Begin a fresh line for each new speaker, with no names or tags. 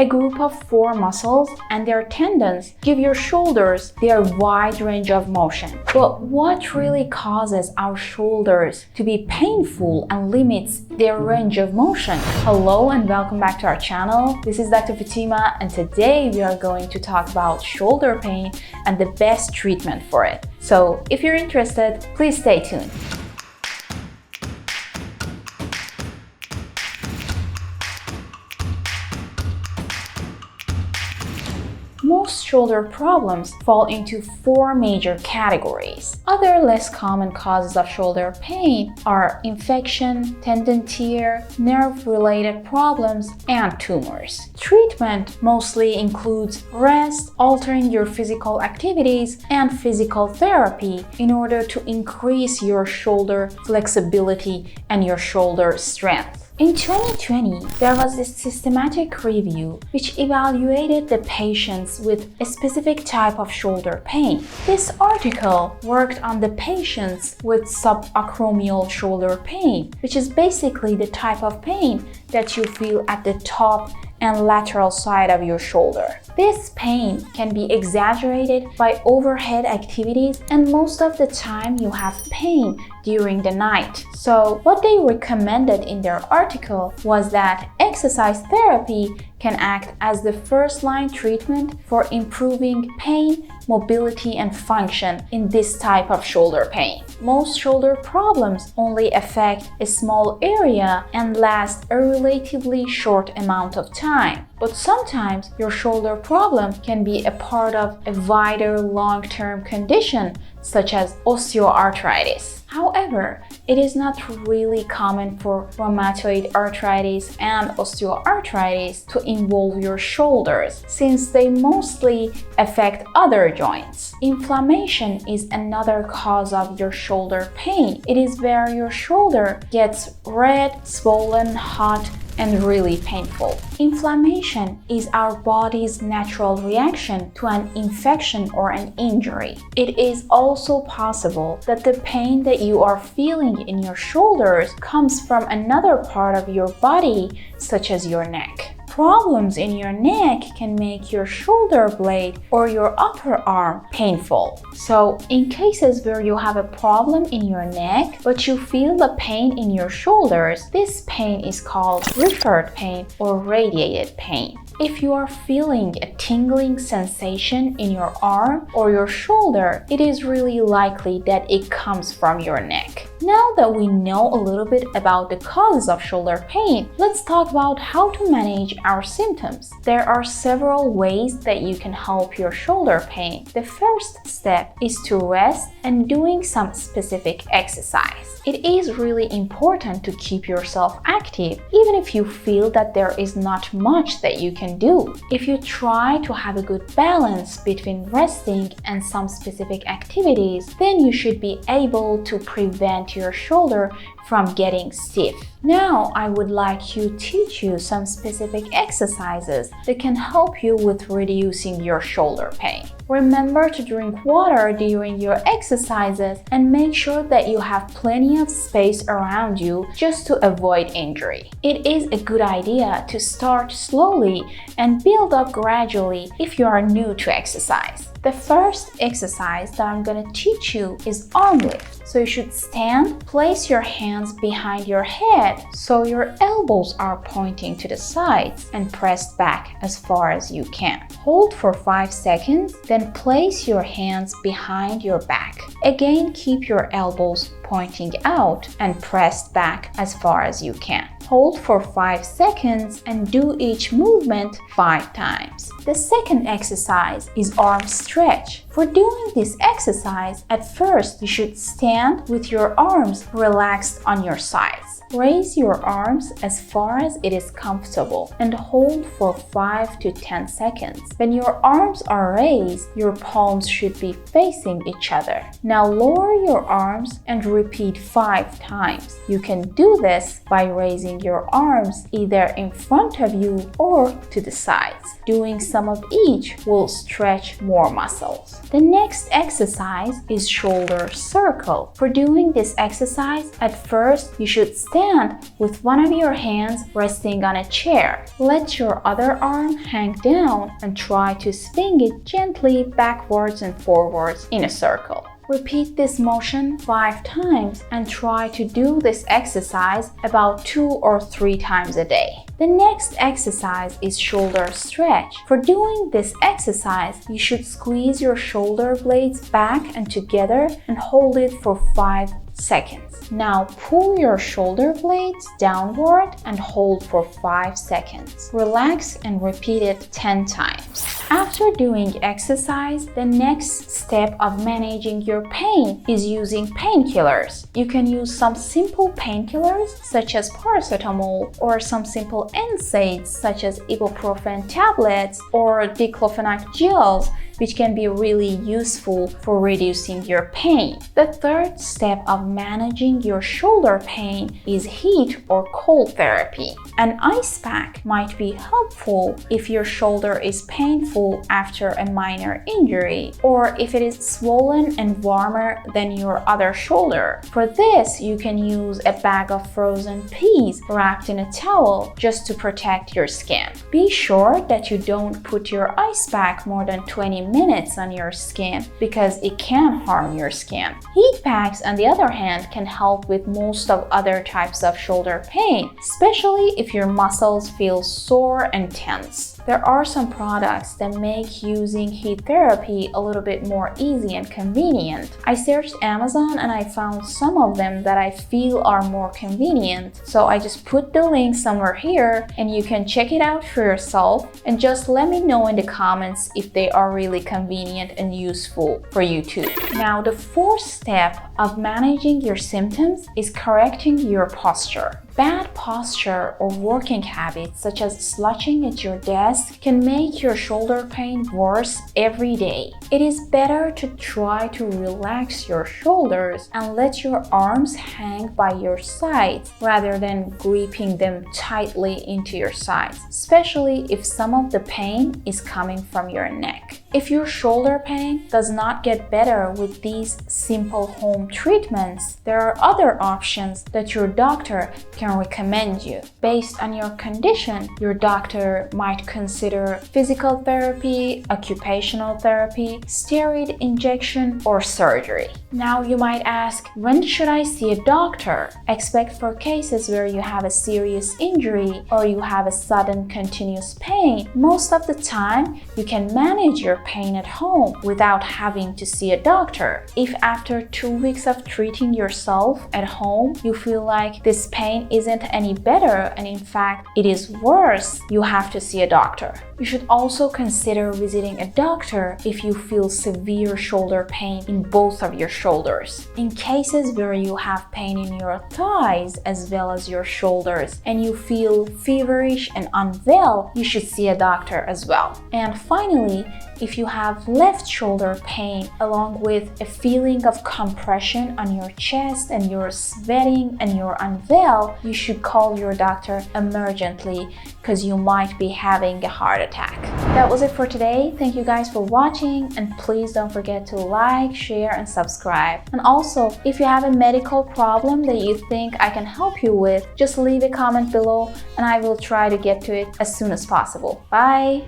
A group of 4 muscles and their tendons give your shoulders their wide range of motion. But what really causes our shoulders to be painful and limits their range of motion? Hello and welcome back to our channel. This is Dr. Fatima, and today we are going to talk about shoulder pain and the best treatment for it. So if you're interested, please stay tuned. Most shoulder problems fall into 4 major categories. Other less common causes of shoulder pain are infection, tendon tear, nerve-related problems, and tumors. Treatment mostly includes rest, altering your physical activities, and physical therapy in order to increase your shoulder flexibility and your shoulder strength. In 2020, there was this systematic review which evaluated the patients with a specific type of shoulder pain. This article worked on the patients with subacromial shoulder pain, which is basically the type of pain that you feel at the top and lateral side of your shoulder. This pain can be exaggerated by overhead activities, and most of the time you have pain during the night. So what they recommended in their article was that exercise therapy can act as the first-line treatment for improving pain, mobility, and function in this type of shoulder pain. Most shoulder problems only affect a small area and last a relatively short amount of time. But sometimes your shoulder problem can be a part of a wider long-term condition such as osteoarthritis. However, it is not really common for rheumatoid arthritis and osteoarthritis to involve your shoulders, since they mostly affect other joints. Inflammation is another cause of your shoulder pain. It is where your shoulder gets red, swollen, hot, and really painful. Inflammation is our body's natural reaction to an infection or an injury. It is also possible that the pain that you are feeling in your shoulders comes from another part of your body, such as your neck. Problems in your neck can make your shoulder blade or your upper arm painful. So in cases where you have a problem in your neck but you feel the pain in your shoulders, this pain is called referred pain or radiated pain. If you are feeling a tingling sensation in your arm or your shoulder, it is really likely that it comes from your neck. Now that we know a little bit about the causes of shoulder pain, let's talk about how to manage our symptoms. There are several ways that you can help your shoulder pain. The first step is to rest and doing some specific exercise. It is really important to keep yourself active, even if you feel that there is not much that you can do. If you try to have a good balance between resting and some specific activities, then you should be able to prevent your shoulder from getting stiff. Now I would like to teach you some specific exercises that can help you with reducing your shoulder pain. Remember to drink water during your exercises and make sure that you have plenty of space around you just to avoid injury. It is a good idea to start slowly and build up gradually if you are new to exercise. The first exercise that I'm going to teach you is arm lift. So you should stand, place your hands behind your head so your elbows are pointing to the sides and pressed back as far as you can. Hold for 5 seconds, then place your hands behind your back. Again, keep your elbows pointing out and pressed back as far as you can. Hold for 5 seconds and do each movement 5 times. The second exercise is arm stretch. For doing this exercise, at first you should stand with your arms relaxed on your sides. Raise your arms as far as it is comfortable and hold for 5 to 10 seconds. When your arms are raised, your palms should be facing each other. Now lower your arms and repeat 5 times. You can do this by raising your arms either in front of you or to the sides. Doing some of each will stretch more muscles. The next exercise is shoulder circle. For doing this exercise, at first you should stand with one of your hands resting on a chair. Let your other arm hang down and try to swing it gently backwards and forwards in a circle. Repeat this motion 5 times and try to do this exercise about 2 or 3 times a day. The next exercise is shoulder stretch. For doing this exercise, you should squeeze your shoulder blades back and together and hold it for 5 seconds. Now pull your shoulder blades downward and hold for 5 seconds. Relax and repeat it 10 times. After doing exercise, the next step of managing your pain is using painkillers. You can use some simple painkillers such as paracetamol or some simple NSAIDs such as ibuprofen tablets or diclofenac gels, which can be really useful for reducing your pain. The third step of managing your shoulder pain is heat or cold therapy. An ice pack might be helpful if your shoulder is painful after a minor injury or if it is swollen and warmer than your other shoulder. For this, you can use a bag of frozen peas wrapped in a towel just to protect your skin. Be sure that you don't put your ice pack more than 20 minutes on your skin because it can harm your skin. Heat packs, on the other hand, can help with most of other types of shoulder pain, especially if your muscles feel sore and tense. There are some products that make using heat therapy a little bit more easy and convenient. I searched Amazon and I found some of them that I feel are more convenient. So I just put the link somewhere here and you can check it out for yourself and just let me know in the comments if they are really convenient and useful for you too. Now, the fourth step of managing your symptoms is correcting your posture. Bad posture or working habits such as slouching at your desk can make your shoulder pain worse every day. It is better to try to relax your shoulders and let your arms hang by your sides rather than gripping them tightly into your sides, especially if some of the pain is coming from your neck. If your shoulder pain does not get better with these simple home treatments, there are other options that your doctor can recommend you. Based on your condition, your doctor might consider physical therapy, occupational therapy, steroid injection, or surgery. Now you might ask, when should I see a doctor? Expect for cases where you have a serious injury or you have a sudden continuous pain. Most of the time, you can manage your pain at home without having to see a doctor. If after 2 weeks of treating yourself at home, you feel like this pain isn't any better and in fact it is worse, you have to see a doctor. You should also consider visiting a doctor if you feel severe shoulder pain in both of your shoulders. In cases where you have pain in your thighs as well as your shoulders and you feel feverish and unwell, you should see a doctor as well. And finally, if you have left shoulder pain along with a feeling of compression on your chest and you're sweating and you're unwell, you should call your doctor emergently because you might be having a heart attack. That was it for today. Thank you guys for watching and please don't forget to like, share and subscribe. And also, if you have a medical problem that you think I can help you with, just leave a comment below and I will try to get to it as soon as possible. Bye!